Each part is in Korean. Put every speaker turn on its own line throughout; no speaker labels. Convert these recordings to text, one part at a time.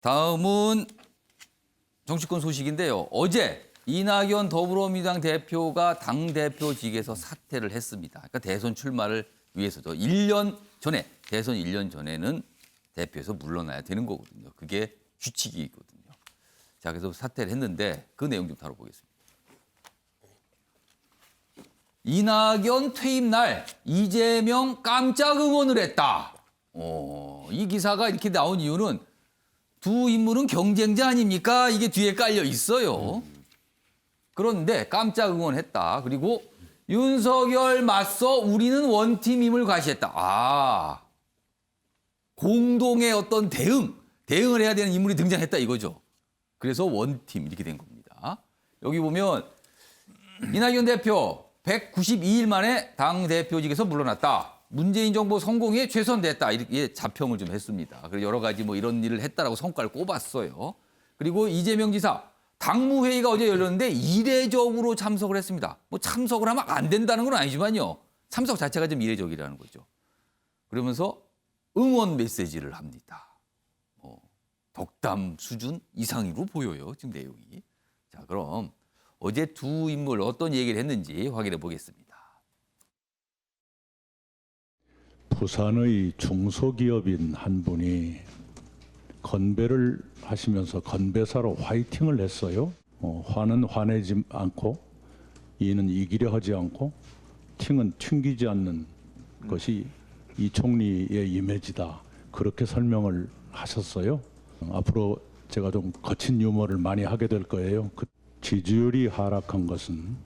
다음은 정치권 소식인데요. 어제 이낙연 더불어민주당 대표가 당대표직에서 사퇴를 했습니다. 그러니까 대선 출마를 위해서죠. 1년 전에, 대선 1년 전에는 대표에서 물러나야 되는 거거든요. 그게 규칙이거든요. 자, 그래서 사퇴를 했는데 그 내용 좀 다뤄보겠습니다. 이낙연 퇴임 날 이재명 깜짝 응원을 했다. 이 기사가 이렇게 나온 이유는 두 인물은 경쟁자 아닙니까? 이게 뒤에 깔려 있어요. 그런데 깜짝 응원했다. 그리고 윤석열 맞서 우리는 원팀임을 과시했다. 공동의 어떤 대응을 해야 되는 인물이 등장했다 이거죠. 그래서 원팀 이렇게 된 겁니다. 여기 보면 이낙연 대표 192일 만에 당대표직에서 물러났다. 문재인 정부 성공에 최선됐다. 이렇게 자평을 좀 했습니다. 그리고 여러 가지 뭐 이런 일을 했다라고 성과를 꼽았어요. 그리고 이재명 지사 당무회의가 어제 열렸는데 이례적으로 참석을 했습니다. 뭐 참석을 하면 안 된다는 건 아니지만요. 참석 자체가 좀 이례적이라는 거죠. 그러면서 응원 메시지를 합니다. 덕담 수준 이상으로 보여요. 지금 내용이. 자, 그럼 어제 두 인물 어떤 얘기를 했는지 확인해 보겠습니다.
부산의 중소기업인 한 분이 건배를 하시면서 건배사로 화이팅을 했어요. 화는 화내지 않고 이는 이기려 하지 않고 팅은 튕기지 않는 것이 이 총리의 이미지다. 그렇게 설명을 하셨어요. 앞으로 제가 좀 거친 유머를 많이 하게 될 거예요. 그 지지율이 하락한 것은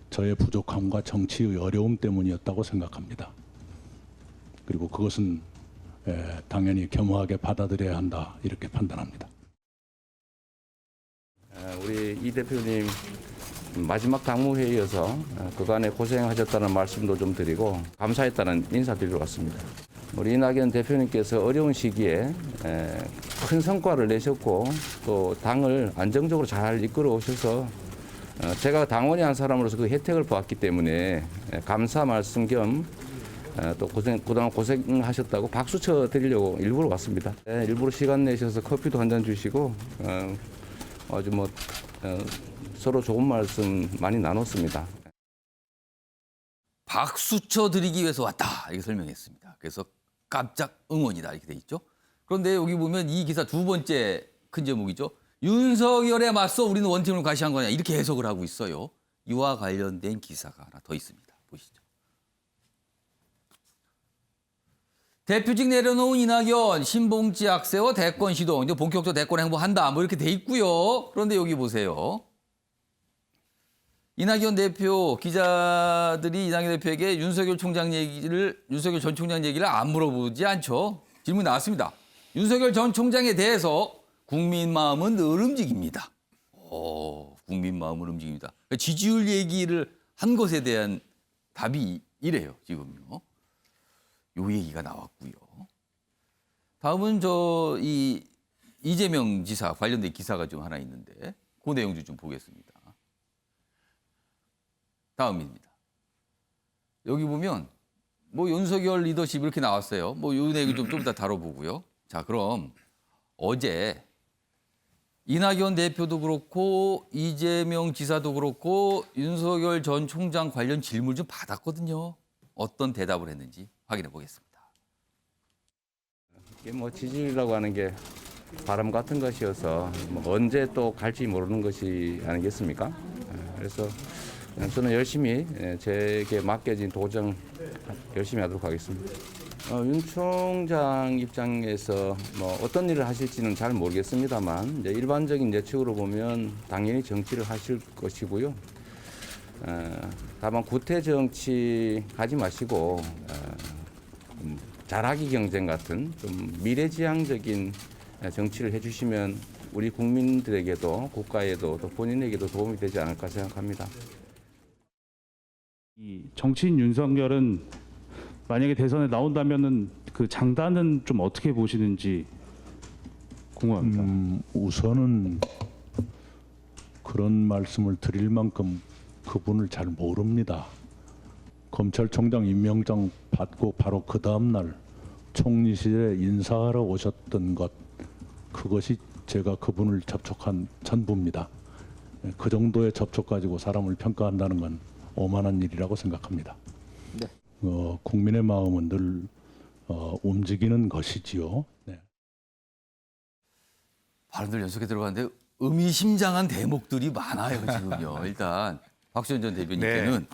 저의 부족함과 정치의 어려움 때문이었다고 생각합니다. 그리고 그것은 당연히 겸허하게 받아들여야 한다 이렇게 판단합니다.
우리 이 대표님 마지막 당무회의여서 그간에 고생하셨다는 말씀도 좀 드리고 감사했다는 인사드리러 왔습니다. 우리 이낙연 대표님께서 어려운 시기에 큰 성과를 내셨고 또 당을 안정적으로 잘 이끌어 오셔서 제가 당원이 한 사람으로서 그 혜택을 보았기 때문에 감사 말씀 겸 또 그동안 고생하셨다고 박수 쳐 드리려고 일부러 왔습니다. 일부러 시간 내셔서 커피도 한 잔 주시고 아주 서로 좋은 말씀 많이 나눴습니다.
박수 쳐 드리기 위해서 왔다. 이렇게 설명했습니다. 그래서 깜짝 응원이다. 이렇게 돼 있죠. 그런데 여기 보면 이 기사 두 번째 큰 제목이죠. 윤석열에 맞서 우리는 원팀을 과시한 거냐. 이렇게 해석을 하고 있어요. 이와 관련된 기사가 하나 더 있습니다. 보시죠. 대표직 내려놓은 이낙연 신봉지 악세와 대권 시동 이제 본격적으로 대권 행보한다 뭐 이렇게 돼 있고요. 그런데 여기 보세요. 이낙연 대표 기자들이 이낙연 대표에게 윤석열 전 총장 얘기를 안 물어보지 않죠. 질문이 나왔습니다. 윤석열 전 총장에 대해서 국민 마음은 늘 움직입니다. 국민 마음은 움직입니다. 그러니까 지지율 얘기를 한 것에 대한 답이 이래요. 지금요. 요 얘기가 나왔고요. 다음은 이재명 지사 관련된 기사가 좀 하나 있는데 그 내용 좀 보겠습니다. 다음입니다. 여기 보면 뭐 윤석열 리더십 이렇게 나왔어요. 뭐 요 내용 좀 이따 다뤄보고요. 자, 그럼 어제 이낙연 대표도 그렇고 이재명 지사도 그렇고 윤석열 전 총장 관련 질문 좀 받았거든요. 어떤 대답을 했는지 확인해 보겠습니다.
이게 뭐 지지율이라고 하는 게 바람 같은 것이어서 뭐 언제 또 갈지 모르는 것이 아니겠습니까? 그래서 저는 열심히 제게 맡겨진 도정 열심히 하도록 하겠습니다. 윤 총장 입장에서 뭐 어떤 일을 하실지는 잘 모르겠습니다만 이제 일반적인 예측으로 보면 당연히 정치를 하실 것이고요. 다만 구태 정치 하지 마시고 잘하기 경쟁 같은 좀 미래지향적인 정치를 해주시면 우리 국민들에게도 국가에도 또 본인에게도 도움이 되지 않을까 생각합니다.
이 정치인 윤석열은 만약에 대선에 나온다면은 그 장단은 좀 어떻게 보시는지 궁금합니다.
우선은 그런 말씀을 드릴 만큼 그분을 잘 모릅니다. 검찰총장 임명장 받고 바로 그 다음 날 총리실에 인사하러 오셨던 것, 그것이 제가 그분을 접촉한 전부입니다. 그 정도의 접촉 가지고 사람을 평가한다는 건 오만한 일이라고 생각합니다.
네.
국민의 마음은 늘 움직이는 것이지요. 네.
발언들 연속해 들어가는데 의미심장한 대목들이 많아요 지금요. 일단 박수현 전 대변인께는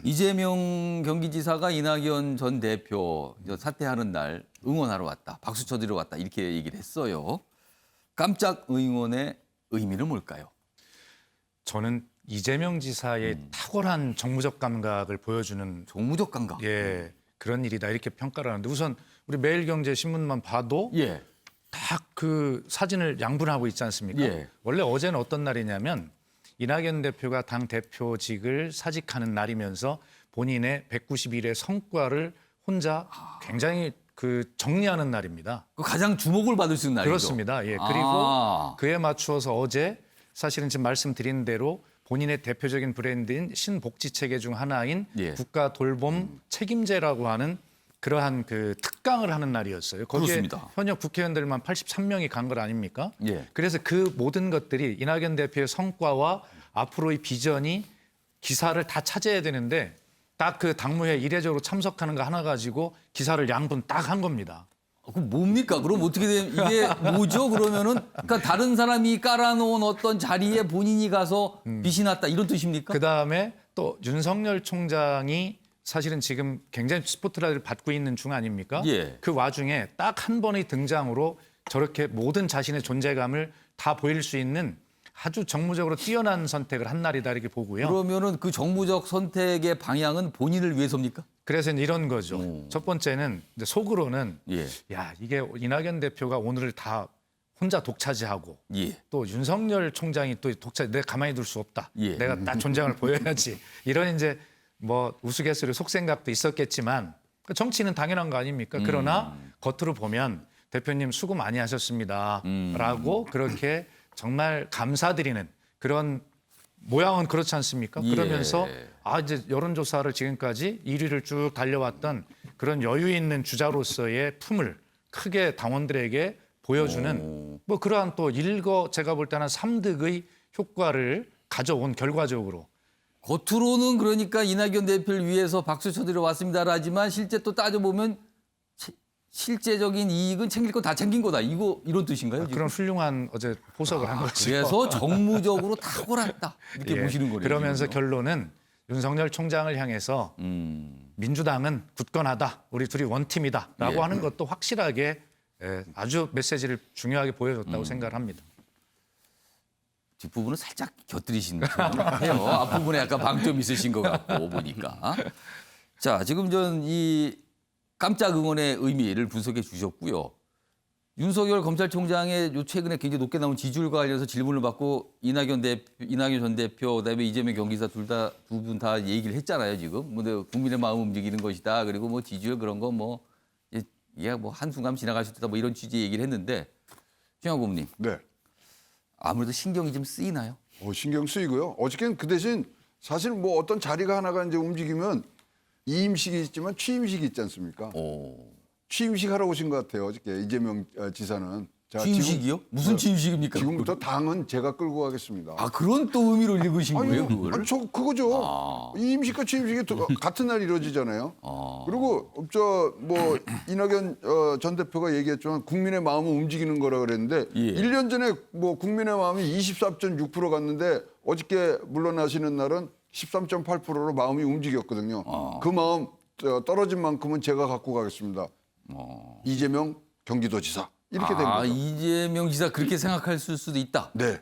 이재명 경기지사가 이낙연 전 대표 사퇴하는 날 응원하러 왔다, 박수 쳐드리러 왔다 이렇게 얘기를 했어요. 깜짝 응원의 의미는 뭘까요?
저는 이재명 지사의 탁월한 정무적 감각을 보여주는
정무적 감각.
그런 일이다 이렇게 평가를 하는데 우선 우리 매일경제신문만 봐도
예.
딱 그 사진을 양분하고 있지 않습니까?
예.
원래 어제는 어떤 날이냐면 이낙연 대표가 당 대표직을 사직하는 날이면서 본인의 191의 성과를 혼자 굉장히 그 정리하는 날입니다.
그 가장 주목을 받을 수 있는 날이죠.
그렇습니다. 예. 그리고 그에 맞추어서 어제 사실은 지금 말씀드린 대로 본인의 대표적인 브랜드인 신복지체계 중 하나인
예.
국가 돌봄 책임제라고 하는 그러한 그 특강을 하는 날이었어요. 거기에
그렇습니다.
현역 국회의원들만 83명이 간 것 아닙니까?
예.
그래서 그 모든 것들이 이낙연 대표의 성과와 앞으로의 비전이 기사를 다 차지해야 되는데 딱 그 당무회 이례적으로 참석하는 거 하나 가지고 기사를 양분 딱 한 겁니다.
그럼 뭡니까? 그럼 어떻게 되면 이게 뭐죠? 그러면은 그러니까 다른 사람이 깔아놓은 어떤 자리에 본인이 가서 빛이 났다 이런 뜻입니까?
그다음에 또 윤석열 총장이 사실은 지금 굉장히 스포트라이트를 받고 있는 중 아닙니까?
예.
그 와중에 딱 한 번의 등장으로 저렇게 모든 자신의 존재감을 다 보일 수 있는 아주 정무적으로 뛰어난 선택을 한 날이다 이렇게 보고요.
그러면은 그 정무적 선택의 방향은 본인을 위해서입니까?
그래서 이런 거죠. 첫 번째는 이제 속으로는
예.
야 이게 이낙연 대표가 오늘을 다 혼자 독차지하고
예.
또 윤석열 총장이 또 독차지 내가 가만히 둘 수 없다.
예.
내가 딱 존재감을 보여야지. 이런 이제 뭐 우스갯소리 속생각도 있었겠지만 정치는 당연한 거 아닙니까? 그러나 겉으로 보면 대표님 수고 많이 하셨습니다라고 그렇게 정말 감사드리는 그런 모양은 그렇지 않습니까?
예.
그러면서 이제 여론조사를 지금까지 1위를 쭉 달려왔던 그런 여유 있는 주자로서의 품을 크게 당원들에게 보여주는 뭐 그러한 또 제가 볼 때는 3득의 효과를 가져온 결과적으로
겉으로는 그러니까 이낙연 대표를 위해서 박수 쳐드려 왔습니다라지만 실제 또 따져보면 실제적인 이익은 챙길 거 다 챙긴 거다. 이런 뜻인가요? 지금?
그런 훌륭한 어제 포석을 한 거죠.
그래서 정무적으로 탁월했다. 이렇게
예.
보시는 거네요.
그러면서
지금요.
결론은 윤석열 총장을 향해서 민주당은 굳건하다. 우리 둘이 원팀이다라고
예.
하는 것도 확실하게 아주 메시지를 중요하게 보여줬다고 생각을 합니다.
뒷부분은 살짝 곁들이신 것 해요. 앞부분에 약간 방점이 있으신 것 같고 보니까. 자, 지금 전 이 깜짝 응원의 의미를 분석해 주셨고요. 윤석열 검찰총장의 요 최근에 굉장히 높게 나온 지지율과 관련해서 질문을 받고 이낙연 전 대표, 그다음에 이재명 경기사 두 분 다 얘기를 했잖아요, 지금. 뭐 국민의 마음 움직이는 것이다. 그리고 뭐 지지율 그런 거 뭐 이게 뭐 한순간 지나갈 수 있다. 뭐 이런 취지의 얘기를 했는데 최영학 고문님.
네.
아무래도 신경이 좀 쓰이나요?
신경 쓰이고요. 어저께는 그 대신 사실 뭐 어떤 자리가 하나가 이제 움직이면 이임식이 있지만 취임식이 있지 않습니까? 취임식 하러 오신 것 같아요. 어저께 이재명 지사는. 자,
취임식이요? 무슨 취임식입니까?
지금부터 당은 제가 끌고 가겠습니다.
아, 그런 또 의미로 읽으신 거예요, 그걸?
아니, 그거죠. 이임식과 취임식이 같은 날 이루어지잖아요. 그리고 뭐 이낙연 전 대표가 얘기했지만 국민의 마음을 움직이는 거라 그랬는데
예.
1년 전에 뭐 국민의 마음이 24.6% 갔는데 어저께 물러나시는 날은 13.8%로 마음이 움직였거든요. 그 마음 떨어진 만큼은 제가 갖고 가겠습니다. 이재명 경기도지사 이렇게 된 거죠.
이재명 지사 그렇게 생각할 수도 있다.
네.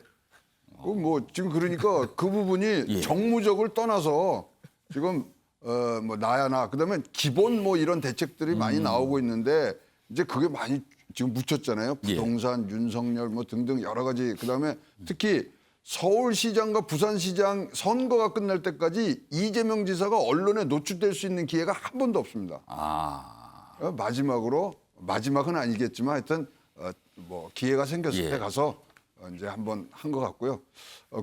뭐 지금 그러니까 그 부분이
예.
정무적을 떠나서 지금 뭐 나야 나 그다음에 기본 뭐 이런 대책들이 많이 나오고 있는데 이제 그게 많이 지금 묻혔잖아요.
예.
부동산, 윤석열 뭐 등등 여러 가지 그다음에 특히 서울시장과 부산시장 선거가 끝날 때까지 이재명 지사가 언론에 노출될 수 있는 기회가 한 번도 없습니다. 마지막은 아니겠지만 하여튼 뭐 기회가 생겼을
예.
때 가서 이제 한번 한 것 같고요.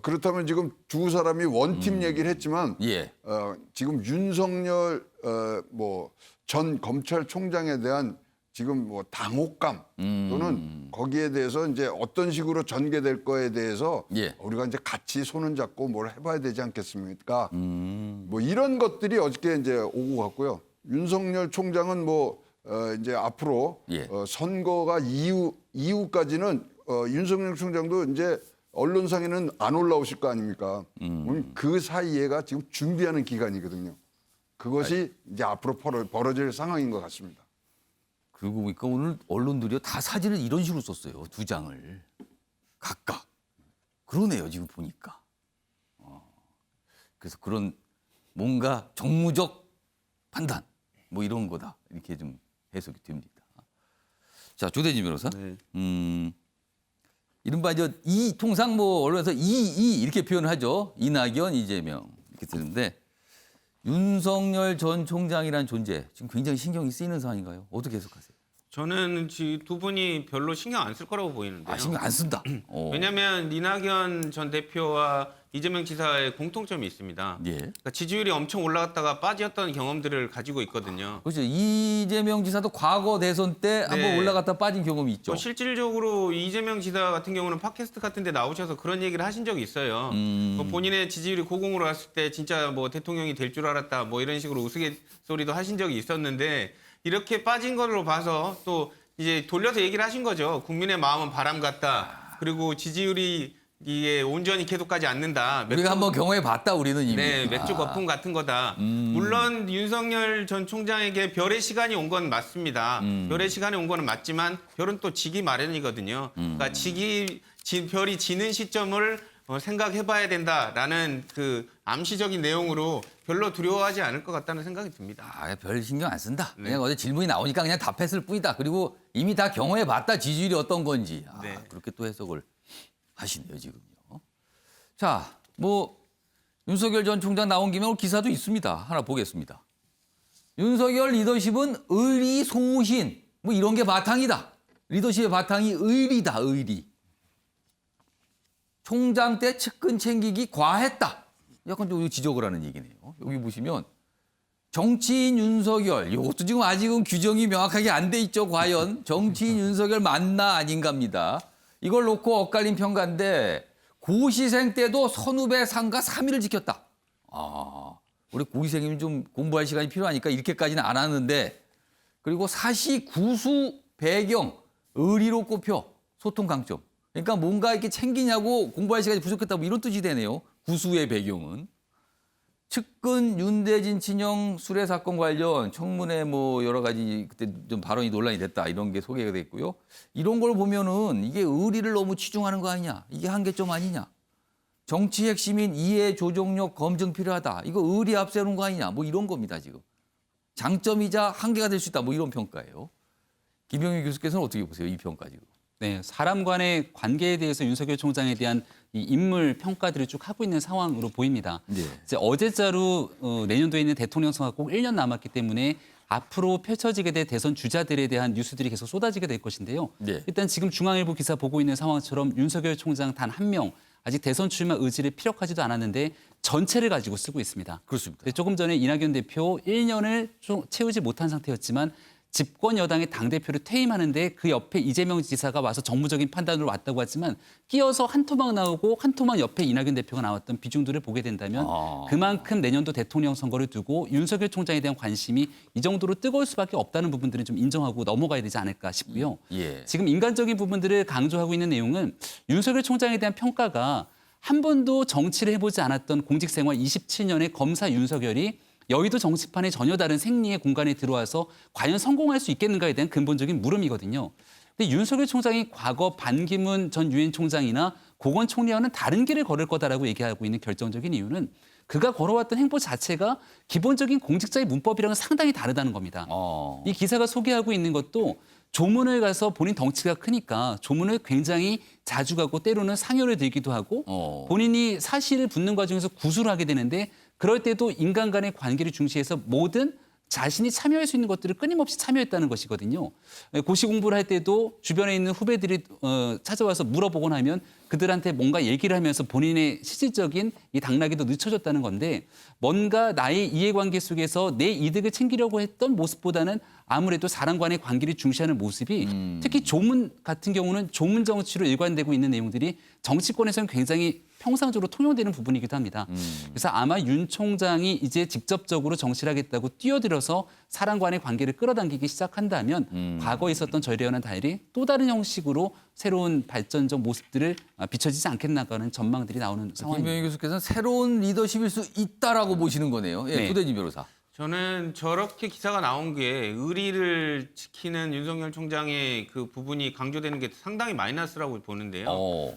그렇다면 지금 두 사람이 원팀 얘기를 했지만
예.
지금 윤석열 뭐 전 검찰총장에 대한 지금 뭐 당혹감 또는 거기에 대해서 이제 어떤 식으로 전개될 거에 대해서
예.
우리가 이제 같이 손을 잡고 뭘 해봐야 되지 않겠습니까? 뭐 이런 것들이 어저께 이제 오고 갔고요. 윤석열 총장은 뭐 이제 앞으로
예.
선거가 이후까지는 윤석열 총장도 이제 언론상에는 안 올라오실 거 아닙니까? 그 사이에가 지금 준비하는 기간이거든요. 그것이 이제 앞으로 벌어질 상황인 것 같습니다.
그러고 보니까 오늘 언론들이 다 사진을 이런 식으로 썼어요. 2장을 각각. 그러네요, 지금 보니까. 그래서 그런 뭔가 정무적 판단 뭐 이런 거다 이렇게 좀 해석이 됩니다. 자, 조대진 변호사. 이른바 이 통상 뭐 언론에서 이 이렇게 표현하죠. 이낙연, 이재명 이렇게 쓰는데 윤석열 전 총장이라는 존재 지금 굉장히 신경이 쓰이는 상황인가요? 어떻게 해석하세요?
저는 두 분이 별로 신경 안 쓸 거라고 보이는데요.
아, 신경 안 쓴다.
왜냐하면 이낙연 전 대표와 이재명 지사의 공통점이 있습니다.
예.
그러니까 지지율이 엄청 올라갔다가 빠졌던 경험들을 가지고 있거든요.
그렇죠. 이재명 지사도 과거 대선 때 한번
네.
올라갔다 빠진 경험이 있죠.
실질적으로 이재명 지사 같은 경우는 팟캐스트 같은 데 나오셔서 그런 얘기를 하신 적이 있어요. 본인의 지지율이 고공으로 왔을 때 진짜 뭐 대통령이 될 줄 알았다 뭐 이런 식으로 우스갯소리도 하신 적이 있었는데 이렇게 빠진 걸로 봐서 또 이제 돌려서 얘기를 하신 거죠. 국민의 마음은 바람 같다. 그리고 지지율이 이게 온전히 계속 가지 않는다.
우리가 한번 경험해 봤다 우리는 이미.
네, 맥주 거품 같은 거다. 물론 윤석열 전 총장에게 별의 시간이 온 건 맞습니다. 별의 시간이 온 거는 맞지만 별은 또 지기 마련이거든요. 그러니까 별이 지는 시점을 생각해봐야 된다라는 그 암시적인 내용으로 별로 두려워하지 않을 것 같다는 생각이 듭니다.
아, 별 신경 안 쓴다. 그냥 어제 질문이 나오니까 그냥 답했을 뿐이다. 그리고 이미 다 경험해 봤다. 지지율이 어떤 건지. 아,
네.
그렇게 또 해석을 하시네요, 지금요. 자, 뭐 윤석열 전 총장 나온 김에 오늘 기사도 있습니다. 하나 보겠습니다. 윤석열 리더십은 의리소신. 뭐 이런 게 바탕이다. 리더십의 바탕이 의리다, 의리. 총장 때 측근 챙기기 과했다. 약간 좀 지적을 하는 얘기네요. 여기 보시면 정치인 윤석열, 이것도 지금 아직은 규정이 명확하게 안 돼 있죠. 과연 정치인 윤석열 맞나 아닌가입니다. 이걸 놓고 엇갈린 평가인데 고시생 때도 선후배 상가 3일을 지켰다. 아, 우리 고시생님 좀 공부할 시간이 필요하니까 이렇게까지는 안 하는데 그리고 사시 구수 배경 의리로 꼽혀 소통 강점. 그러니까 뭔가 이렇게 챙기냐고 공부할 시간이 부족했다 뭐 이런 뜻이 되네요. 구수의 배경은. 측근 윤대진 친형 수뢰 사건 관련 청문회 뭐 여러 가지 그때 좀 발언이 논란이 됐다 이런 게 소개가 됐고요. 이런 걸 보면은 이게 의리를 너무 치중하는 거 아니냐. 이게 한계점 아니냐. 정치 핵심인 이해 조종력 검증 필요하다. 이거 의리 앞세우는 거 아니냐. 뭐 이런 겁니다 지금. 장점이자 한계가 될 수 있다. 뭐 이런 평가예요. 김병희 교수께서는 어떻게 보세요? 이 평가 지금.
네, 사람 간의 관계에 대해서 윤석열 총장에 대한 이 인물 평가들을 쭉 하고 있는 상황으로 보입니다.
네.
이제 어제자로 내년도에 있는 대통령 선거가 꼭 1년 남았기 때문에 앞으로 펼쳐지게 될 대선 주자들에 대한 뉴스들이 계속 쏟아지게 될 것인데요.
네.
일단 지금 중앙일보 기사 보고 있는 상황처럼 윤석열 총장 단 한 명 아직 대선 출마 의지를 피력하지도 않았는데 전체를 가지고 쓰고 있습니다.
그렇습니다.
조금 전에 이낙연 대표 1년을 좀 채우지 못한 상태였지만 집권 여당의 당대표를 퇴임하는데 그 옆에 이재명 지사가 와서 정무적인 판단으로 왔다고 하지만 끼어서 한 토막 나오고 한 토막 옆에 이낙연 대표가 나왔던 비중들을 보게 된다면 그만큼 내년도 대통령 선거를 두고 윤석열 총장에 대한 관심이 이 정도로 뜨거울 수밖에 없다는 부분들은 좀 인정하고 넘어가야 되지 않을까 싶고요.
예.
지금 인간적인 부분들을 강조하고 있는 내용은 윤석열 총장에 대한 평가가 한 번도 정치를 해보지 않았던 공직생활 27년의 검사 윤석열이 여의도 정치판에 전혀 다른 생리의 공간에 들어와서 과연 성공할 수 있겠는가에 대한 근본적인 물음이거든요. 근데 윤석열 총장이 과거 반기문 전 유엔 총장이나 고건 총리와는 다른 길을 걸을 거다라고 얘기하고 있는 결정적인 이유는 그가 걸어왔던 행보 자체가 기본적인 공직자의 문법이랑은 상당히 다르다는 겁니다. 이 기사가 소개하고 있는 것도 조문을 가서 본인 덩치가 크니까 조문을 굉장히 자주 가고 때로는 상여를 들기도 하고 본인이 사실을 붙는 과정에서 구술을 하게 되는데 그럴 때도 인간 간의 관계를 중시해서 모든 자신이 참여할 수 있는 것들을 끊임없이 참여했다는 것이거든요. 고시 공부를 할 때도 주변에 있는 후배들이 찾아와서 물어보곤 하면 그들한테 뭔가 얘기를 하면서 본인의 실질적인 이 당락이 더 늦춰졌다는 건데 뭔가 나의 이해관계 속에서 내 이득을 챙기려고 했던 모습보다는 아무래도 사람과의 관계를 중시하는 모습이 특히 조문 같은 경우는 조문 정치로 일관되고 있는 내용들이 정치권에서는 굉장히 평상적으로 통용되는 부분이기도 합니다. 그래서 아마 윤 총장이 이제 직접적으로 정치를 하겠다고 뛰어들어서 사람과의 관계를 끌어당기기 시작한다면 과거에 있었던 저희와는 달리 또 다른 형식으로 새로운 발전적 모습들을 비춰지지 않겠나가는 전망들이 나오는 상황입니다.
김병희 교수께서는 새로운 리더십일 수 있다라고 보시는 거네요. 예,
네.
조대진 변호사.
저는 저렇게 기사가 나온 게 의리를 지키는 윤석열 총장의 그 부분이 강조되는 게 상당히 마이너스라고 보는데요.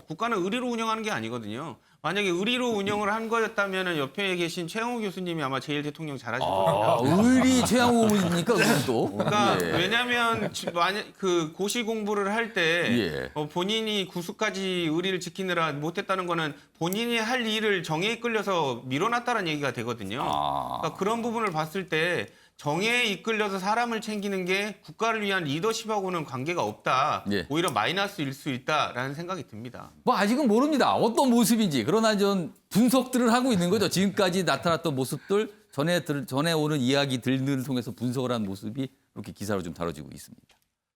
국가는 의리로 운영하는 게 아니거든요. 만약에 의리로 운영을 한 거였다면 옆에 계신 최영호 교수님이 아마 제일 대통령 잘하실 겁니다.
의리 최양호 의원입니까? 그것도.
그러니까
예.
왜냐하면 만약 그 고시 공부를 할 때
예.
본인이 구수까지 의리를 지키느라 못했다는 거는 본인이 할 일을 정에 이끌려서 밀어놨다는 얘기가 되거든요. 그러니까 그런 부분을 봤을 때 정에 이끌려서 사람을 챙기는 게 국가를 위한 리더십하고는 관계가 없다.
예.
오히려 마이너스일 수 있다라는 생각이 듭니다.
뭐 아직은 모릅니다. 어떤 모습인지. 그러나 전 분석들을 하고 있는 거죠. 지금까지 나타났던 모습들, 전에 오는 이야기들을 통해서 분석을 한 모습이 이렇게 기사로 좀 다뤄지고 있습니다.